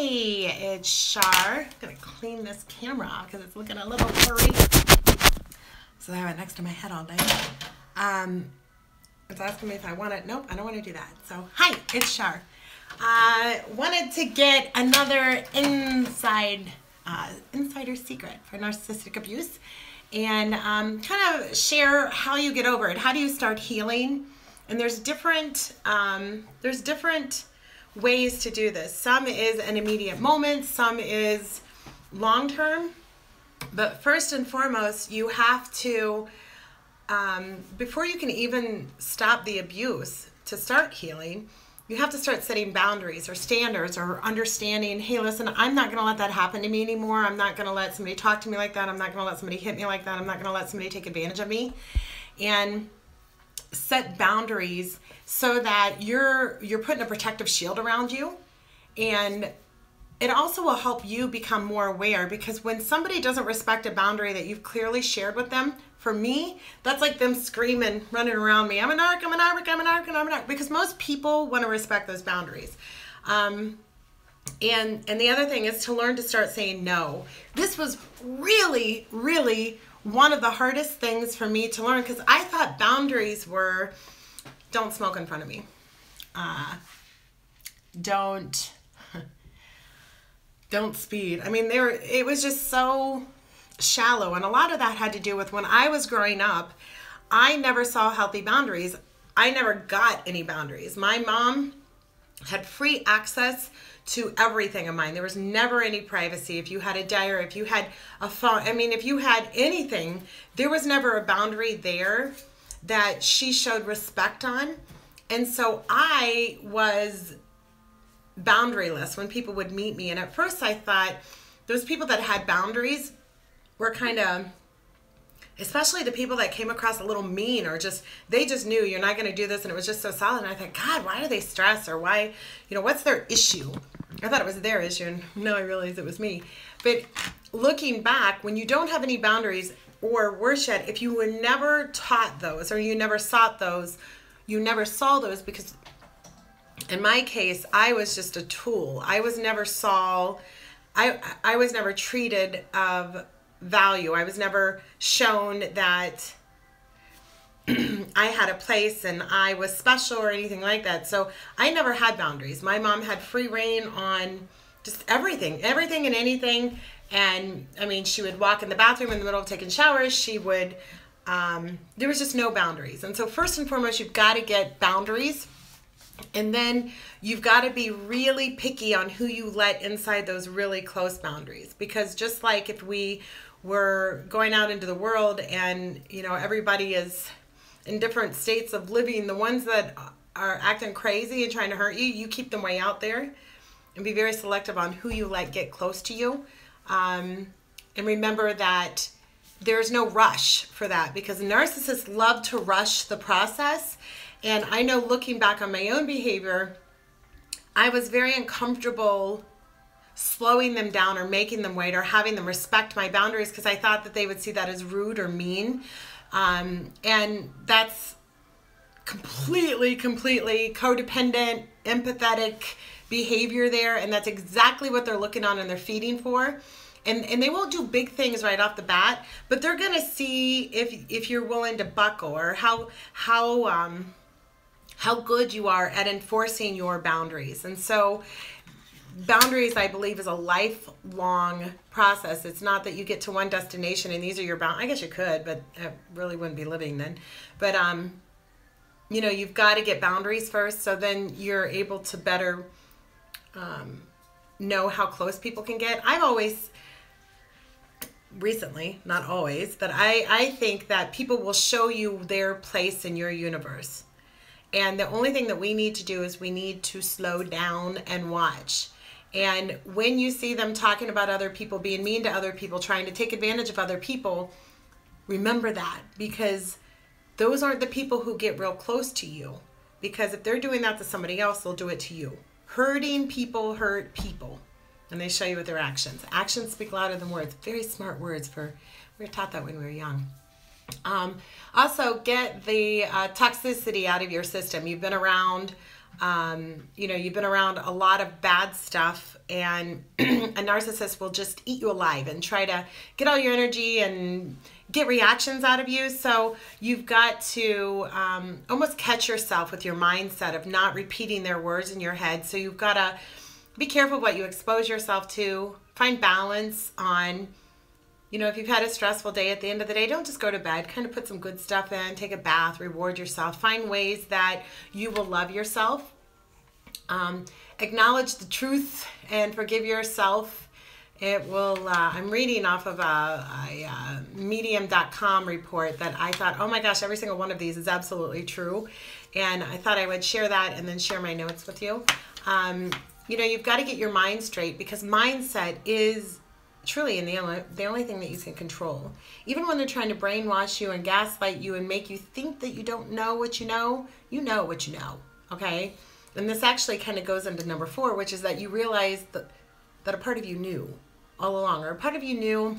It's Shar. I'm gonna clean this camera off because it's looking a little blurry. So I have it next to my head all day. It's asking me if I want it. Nope, I don't want to do that. So hi, it's Shar. I wanted to get another insider secret for narcissistic abuse, and kind of share how you get over it. How do you start healing? And there's different ways to do this. Some is an immediate moment, some is long term. But first and foremost, you have to, before you can even stop the abuse, to start healing, you have to start setting boundaries or standards or understanding, hey, listen, I'm not going to let that happen to me anymore. I'm not going to let somebody talk to me like that. I'm not going to let somebody hit me like that. I'm not going to let somebody take advantage of me. And set boundaries so that you're putting a protective shield around you. And it also will help you become more aware, because when somebody doesn't respect a boundary that you've clearly shared with them, for me, that's like them screaming, running around me, I'm a narc, I'm a narc, I'm a narc, and I'm a narc, because most people want to respect those boundaries. And the other thing is to learn to start saying no. This was really, really one of the hardest things for me to learn, because I thought boundaries were, don't smoke in front of me. Don't speed. I mean, it was just so shallow. And a lot of that had to do with when I was growing up, I never saw healthy boundaries. I never got any boundaries. My mom had free access to everything of mine. There was never any privacy. If you had a diary, if you had a phone, I mean, if you had anything, there was never a boundary there that she showed respect on. And so I was boundaryless when people would meet me. And at first I thought those people that had boundaries were kind of, especially the people that came across a little mean, or they just knew you're not going to do this, and it was just so solid. And I thought, God, why do they stress? Or why, what's their issue? I thought it was their issue, and now I realize it was me. But looking back, when you don't have any boundaries, or worse yet, if you were never taught those, or you never sought those, you never saw those, because in my case, I was just a tool. I was never I was never treated of value. I was never shown that I had a place and I was special or anything like that. So I never had boundaries. My mom had free reign on just everything and anything. And I mean, she would walk in the bathroom in the middle of taking showers. She would, there was just no boundaries. And so first and foremost, you've got to get boundaries. And then you've got to be really picky on who you let inside those really close boundaries. Because just like if we were going out into the world and, everybody is in different states of living, the ones that are acting crazy and trying to hurt you, you keep them way out there, and be very selective on who you let get close to you. And remember that there's no rush for that, because narcissists love to rush the process. And I know, looking back on my own behavior, I was very uncomfortable slowing them down or making them wait or having them respect my boundaries, because I thought that they would see that as rude or mean. And that's completely codependent, empathetic behavior there. And that's exactly what they're looking on and they're feeding for. And they won't do big things right off the bat, but they're going to see if you're willing to buckle, or how good you are at enforcing your boundaries. And so boundaries, I believe, is a lifelong process. It's not that you get to one destination and these are your boundaries. I guess you could, but I really wouldn't be living then. But, you've got to get boundaries first, so then you're able to better know how close people can get. I've always, recently, not always, but I think that people will show you their place in your universe. And the only thing that we need to do is we need to slow down and watch. And when you see them talking about other people, being mean to other people, trying to take advantage of other people, remember that, because those aren't the people who get real close to you. Because if they're doing that to somebody else, they'll do it to you. Hurting people hurt people. And they show you with their actions. Actions speak louder than words. Very smart words. We were taught that when we were young. Also, get the toxicity out of your system. You've been around You know, you've been around a lot of bad stuff, and a narcissist will just eat you alive and try to get all your energy and get reactions out of you. So you've got to almost catch yourself with your mindset of not repeating their words in your head. So you've got to be careful what you expose yourself to. Find balance on, you know, if you've had a stressful day, at the end of the day, don't just go to bed. Kind of put some good stuff in, take a bath, reward yourself. Find ways that you will love yourself. Acknowledge the truth and forgive yourself. It will, I'm reading off of a medium.com report that I thought, oh my gosh, every single one of these is absolutely true. And I thought I would share that and then share my notes with you. You know, you've got to get your mind straight, because mindset is truly the only thing that you can control. Even when they're trying to brainwash you and gaslight you and make you think that you don't know what you know what you know, okay? And this actually kind of goes into number 4, which is that you realize that a part of you knew all along, or a part of you knew,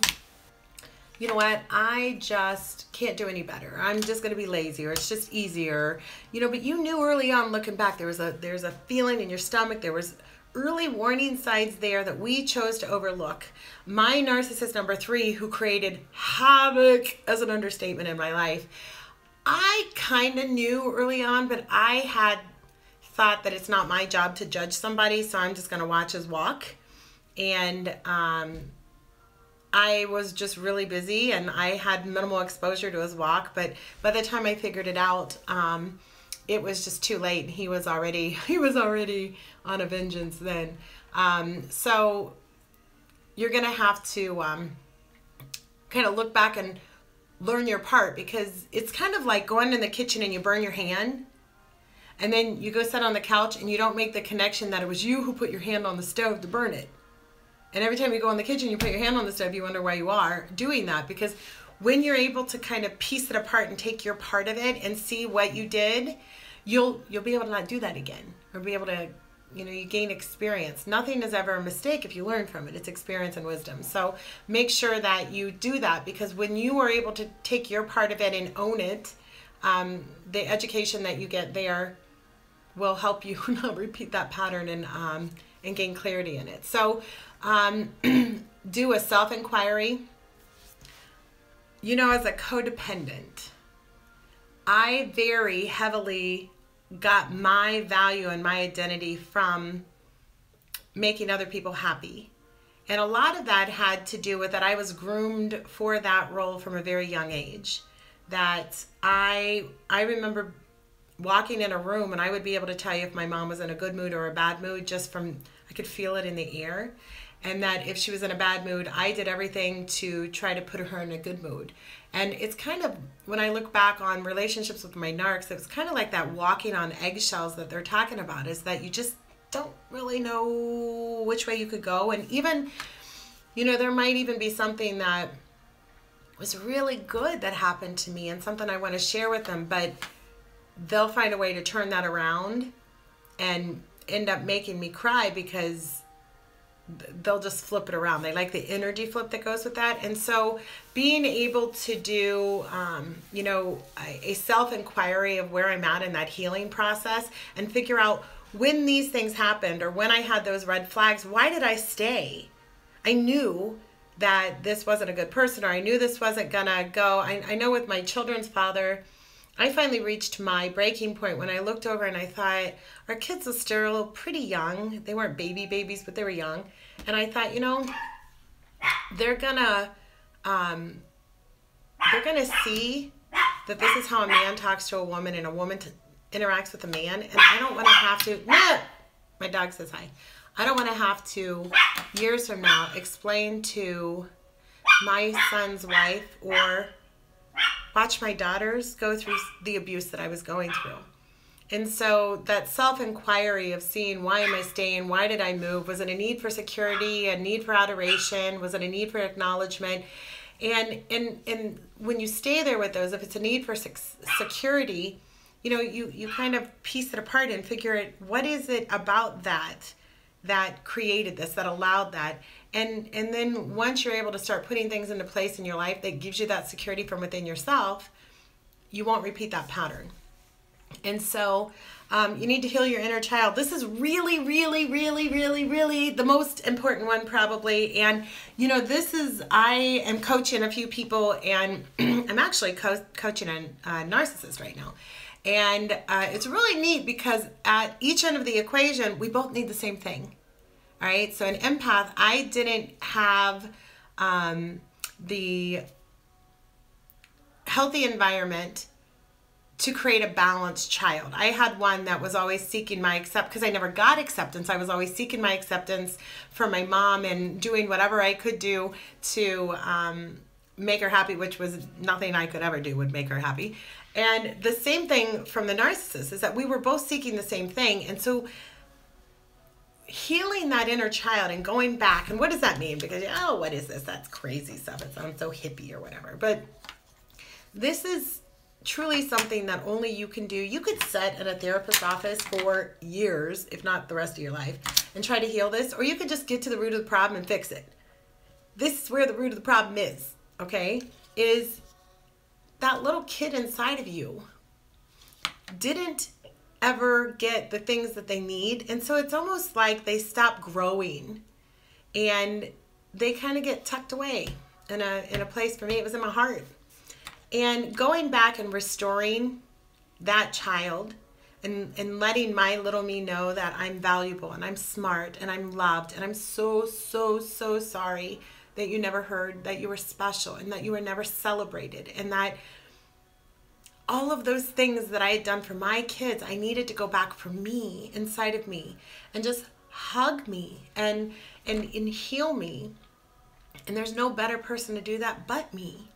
you know what, I just can't do any better. I'm just going to be lazy, or it's just easier, you know. But you knew early on, looking back, there's a feeling in your stomach. There was early warning signs there that we chose to overlook. My narcissist number 3, who created havoc, as an understatement, in my life, I kind of knew early on, but I had thought that it's not my job to judge somebody, so I'm just going to watch his walk. And I was just really busy, and I had minimal exposure to his walk. But by the time I figured it out, it was just too late. He was already on a vengeance then. So you're going to have to kind of look back and learn your part, because it's kind of like going in the kitchen and you burn your hand. And then you go sit on the couch and you don't make the connection that it was you who put your hand on the stove to burn it. And every time you go in the kitchen, you put your hand on the stove, you wonder why you are doing that. Because when you're able to kind of piece it apart and take your part of it and see what you did, you'll be able to not do that again, or be able to, you know, you gain experience. Nothing is ever a mistake if you learn from it. It's experience and wisdom. So make sure that you do that, because when you are able to take your part of it and own it, the education that you get there will help you not repeat that pattern and gain clarity in it. So do a self-inquiry. You know, as a codependent, I very heavily got my value and my identity from making other people happy. And a lot of that had to do with that I was groomed for that role from a very young age. That I remember walking in a room and I would be able to tell you if my mom was in a good mood or a bad mood just from, I could feel it in the air. And that if she was in a bad mood, I did everything to try to put her in a good mood. And it's kind of, when I look back on relationships with my narcs, it was kind of like that walking on eggshells that they're talking about, is that you just don't really know which way you could go. And even, you know, there might even be something that was really good that happened to me and something I want to share with them, but they'll find a way to turn that around and end up making me cry, because they'll just flip it around. They like the energy flip that goes with that. And so being able to do, you know, a self-inquiry of where I'm at in that healing process and figure out when these things happened or when I had those red flags, why did I stay? I knew that this wasn't a good person, or I knew this wasn't gonna go. I know with my children's father, I finally reached my breaking point when I looked over and I thought, our kids are still pretty young. They weren't babies, but they were young. And I thought, you know, they're gonna see that this is how a man talks to a woman and a woman interacts with a man. And I don't want to have to, no! My dog says hi. I don't want to have to, years from now, explain to my son's wife or watch my daughters go through the abuse that I was going through. And so that self-inquiry of seeing, why am I staying? Why did I move? Was it a need for security, a need for adoration? Was it a need for acknowledgement? And when you stay there with those, if it's a need for security, you know, you kind of piece it apart and figure it, what is it about that created this, that allowed that? And then once you're able to start putting things into place in your life that gives you that security from within yourself, you won't repeat that pattern. And so You need to heal your inner child. This is really, really, really, really, really the most important one probably. And, you know, I am coaching a few people, and I'm actually coaching a narcissist right now. And it's really neat because at each end of the equation, we both need the same thing. All right. So an empath, I didn't have the healthy environment to create a balanced child. I had one that was always seeking my because I never got acceptance. I was always seeking my acceptance from my mom and doing whatever I could do to make her happy, which was nothing I could ever do would make her happy. And the same thing from the narcissist is that we were both seeking the same thing. And so healing that inner child and going back, and what does that mean? Because, oh, what is this? That's crazy stuff. It sounds so hippie or whatever. But this is truly something that only you can do. You could sit in a therapist's office for years, if not the rest of your life, and try to heal this, or you could just get to the root of the problem and fix it. This is where the root of the problem is, okay? Is that little kid inside of you didn't ever get the things that they need, and so it's almost like they stop growing and they kind of get tucked away in a place. For me, it was in my heart. And going back and restoring that child and letting my little me know that I'm valuable and I'm smart and I'm loved, and I'm so, so, so sorry that you never heard that you were special and that you were never celebrated, and that all of those things that I had done for my kids, I needed to go back for me, inside of me, and just hug me and heal me. And there's no better person to do that but me.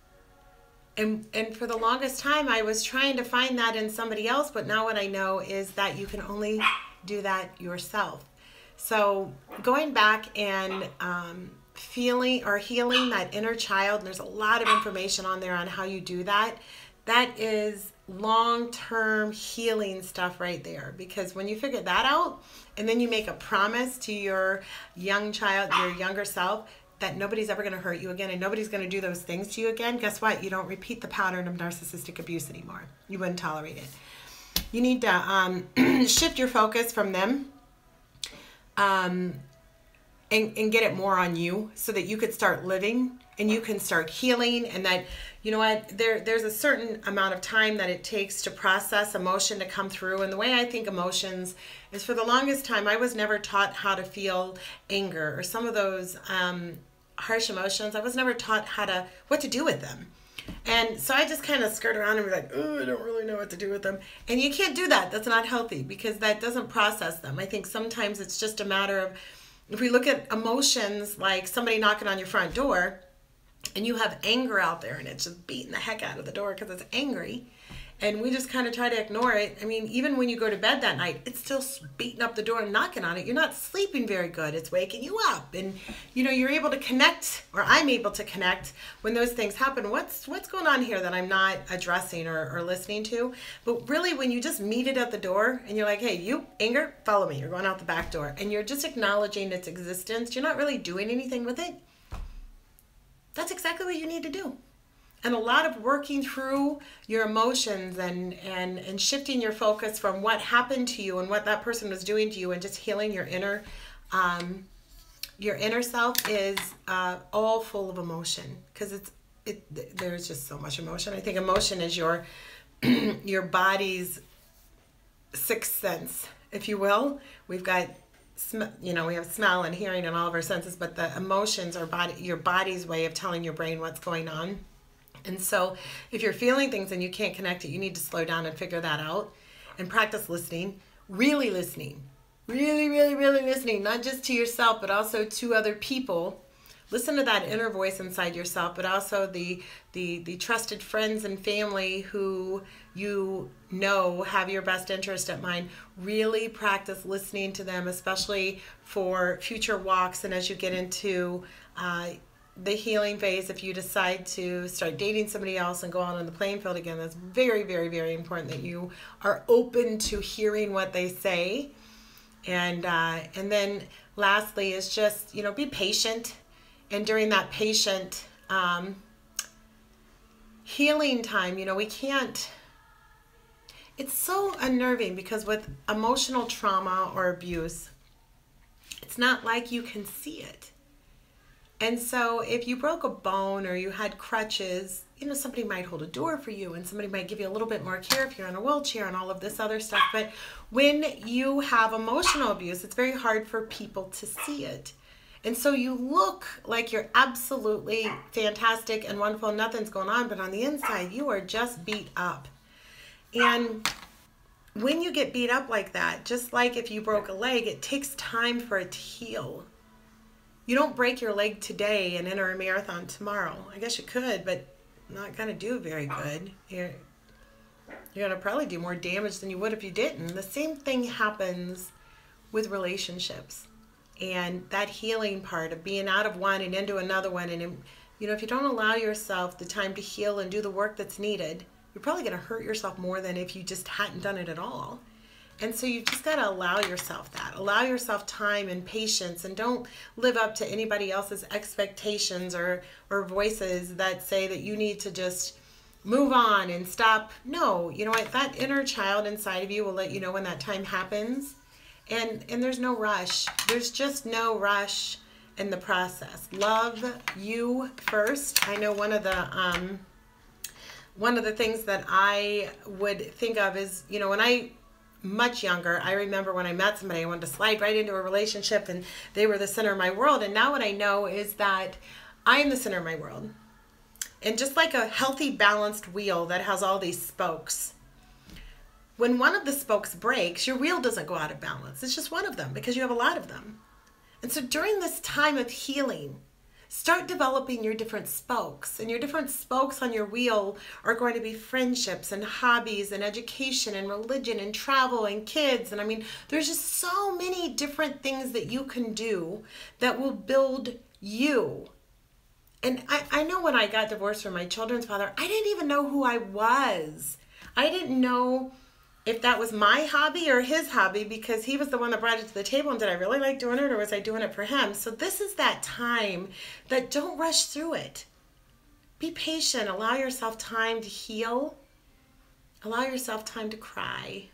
And for the longest time, I was trying to find that in somebody else, but now what I know is that you can only do that yourself. So going back and healing that inner child, and there's a lot of information on there on how you do that. That is long-term healing stuff right there. Because when you figure that out, and then you make a promise to your young child, your younger self, that nobody's ever going to hurt you again and nobody's going to do those things to you again, guess what? You don't repeat the pattern of narcissistic abuse anymore. You wouldn't tolerate it. You need to shift your focus from them and get it more on you, so that you could start living and you can start healing. And that, you know what, there's a certain amount of time that it takes to process emotion to come through. And the way I think emotions is, for the longest time, I was never taught how to feel anger or some of those harsh emotions. I was never taught what to do with them. And so I just kind of skirt around and be like, oh, I don't really know what to do with them. And you can't do that. That's not healthy, because that doesn't process them. I think sometimes it's just a matter of, if we look at emotions like somebody knocking on your front door and you have anger out there and it's just beating the heck out of the door because it's angry, and we just kind of try to ignore it. I mean, even when you go to bed that night, it's still beating up the door and knocking on it. You're not sleeping very good. It's waking you up. And, you know, you're able to connect, or I'm able to connect when those things happen. What's going on here that I'm not addressing or listening to? But really, when you just meet it at the door and you're like, hey, you, anger, follow me. You're going out the back door. And you're just acknowledging its existence. You're not really doing anything with it. That's exactly what you need to do. And a lot of working through your emotions and shifting your focus from what happened to you and what that person was doing to you, and just healing your inner self is all full of emotion, because there's just so much emotion. I think emotion is your your body's sixth sense, if you will. We've got we have smell and hearing and all of our senses, but the emotions are your body's way of telling your brain what's going on. And so if you're feeling things and you can't connect it, you need to slow down and figure that out and practice listening, really listening, really, really, really listening, not just to yourself, but also to other people. Listen to that inner voice inside yourself, but also the trusted friends and family who you know have your best interest at mind. Really practice listening to them, especially for future walks and as you get into the healing phase. If you decide to start dating somebody else and go out on the playing field again, that's very, very, very important that you are open to hearing what they say. And then lastly is just, be patient. And during that patient healing time, we can't, it's so unnerving because with emotional trauma or abuse, it's not like you can see it. And so if you broke a bone or you had crutches, you know, somebody might hold a door for you and somebody might give you a little bit more care if you're in a wheelchair and all of this other stuff. But when you have emotional abuse, it's very hard for people to see it. And so you look like you're absolutely fantastic and wonderful, nothing's going on, but on the inside, you are just beat up. And when you get beat up like that, just like if you broke a leg, it takes time for it to heal. You don't break your leg today and enter a marathon tomorrow. I guess you could, but not going to do very good. You're going to probably do more damage than you would if you didn't. The same thing happens with relationships. And that healing part of being out of one and into another one. And, you know, if you don't allow yourself the time to heal and do the work that's needed, you're probably going to hurt yourself more than if you just hadn't done it at all. And so you've just got to allow yourself that. Allow yourself time and patience, and don't live up to anybody else's expectations or voices that say that you need to just move on and stop. No, you know what? That inner child inside of you will let you know when that time happens. And there's no rush. There's just no rush in the process. Love you first. I know one of the things that I would think of is, you know, when I much younger, I remember when I met somebody, I wanted to slide right into a relationship and they were the center of my world. And now what I know is that I am the center of my world. And just like a healthy, balanced wheel that has all these spokes, when one of the spokes breaks, your wheel doesn't go out of balance. It's just one of them because you have a lot of them. And so during this time of healing, start developing your different spokes. And your different spokes on your wheel are going to be friendships and hobbies and education and religion and travel and kids. And I mean, there's just so many different things that you can do that will build you. And I know when I got divorced from my children's father, I didn't even know who I was. I didn't know if that was my hobby or his hobby, because he was the one that brought it to the table, and did I really like doing it, or was I doing it for him? So this is that time that don't rush through it. Be patient. Allow yourself time to heal. Allow yourself time to cry.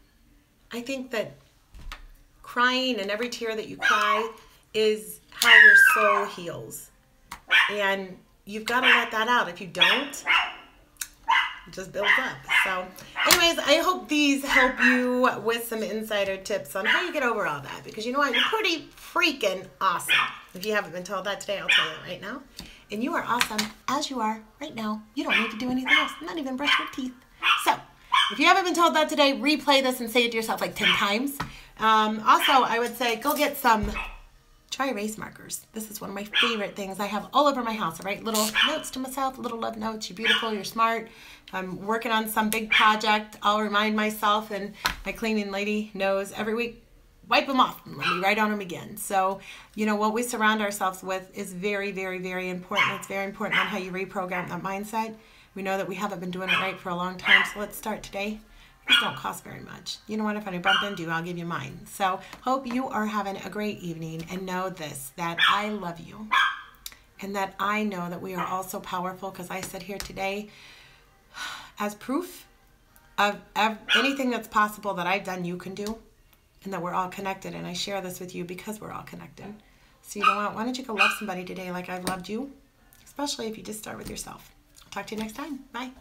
I think that crying and every tear that you cry is how your soul heals. And you've got to let that out. If you don't, it just builds up. So anyways, I hope these help you with some insider tips on how you get over all that, because you know what, you're pretty freaking awesome. If you haven't been told that today, I'll tell you right now. And you are awesome as you are right now. You don't need to do anything else, not even brush your teeth. So if you haven't been told that today, replay this and say it to yourself like 10 times. Also, I would say go get some dry erase markers. This is one of my favorite things I have all over my house. I write little notes to myself, little love notes. You're beautiful, you're smart. If I'm working on some big project, I'll remind myself, and my cleaning lady knows every week, wipe them off and let me write on them again. So, you know, what we surround ourselves with is very, very, very important. It's very important on how you reprogram that mindset. We know that we haven't been doing it right for a long time, so let's start today. These don't cost very much. You know what? If I bump into you, I'll give you mine. So hope you are having a great evening, and know this, that I love you, and that I know that we are all so powerful, because I sit here today as proof of anything that's possible that I've done, you can do, and that we're all connected. And I share this with you because we're all connected. So you know what? Why don't you go love somebody today like I've loved you, especially if you just start with yourself. I'll talk to you next time. Bye.